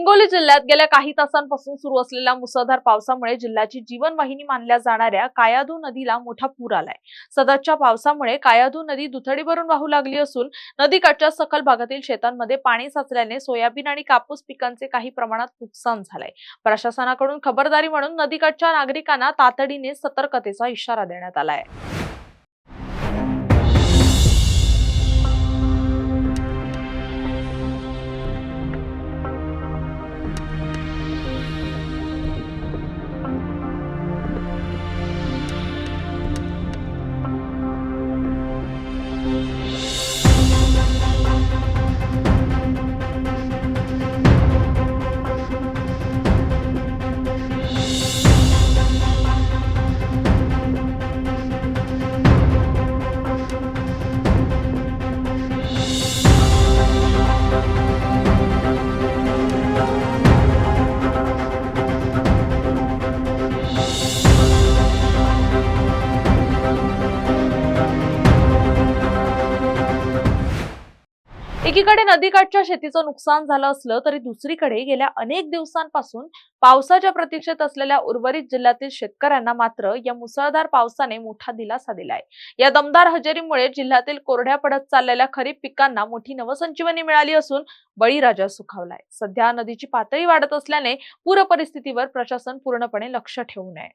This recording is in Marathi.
हिंगोली जिल्ह्यात गेल्या काही तासांपासून सुरू असलेल्या मुसळधार पावसामुळे जिल्ह्याची जीवनवाहिनी मानल्या जाणाऱ्या कायाधू नदीला मोठा पूर आलाय। सततच्या पावसामुळे कायाधू नदी दुथडी भरून वाहू लागली असून नदीकाठच्या सखल भागातील शेतांमध्ये पाणी साचल्याने सोयाबीन आणि कापूस पिकांचे काही प्रमाणात नुकसान झालंय। प्रशासनाकडून खबरदारी म्हणून नदीकाठच्या नागरिकांना तातडीने सतर्कतेचा इशारा देण्यात आलाय। एकीकडे नदीकाठच्या शेतीचं नुकसान झालं असलं तरी दुसरीकडे गेल्या अनेक दिवसांपासून पावसाच्या प्रतीक्षेत असलेल्या उर्वरित जिल्ह्यातील शेतकऱ्यांना मात्र या मुसळधार पावसाने मोठा दिलासा दिलाय। या दमदार हजेरीमुळे जिल्ह्यातील कोरड्या पडत चाललेल्या खरीप पिकांना मोठी नवसंजीवनी मिळाली असून बळीराजा सुखावलाय। सध्या नदीची पातळी वाढत असल्याने पूर परिस्थितीवर प्रशासन पूर्णपणे लक्ष ठेवून आहे।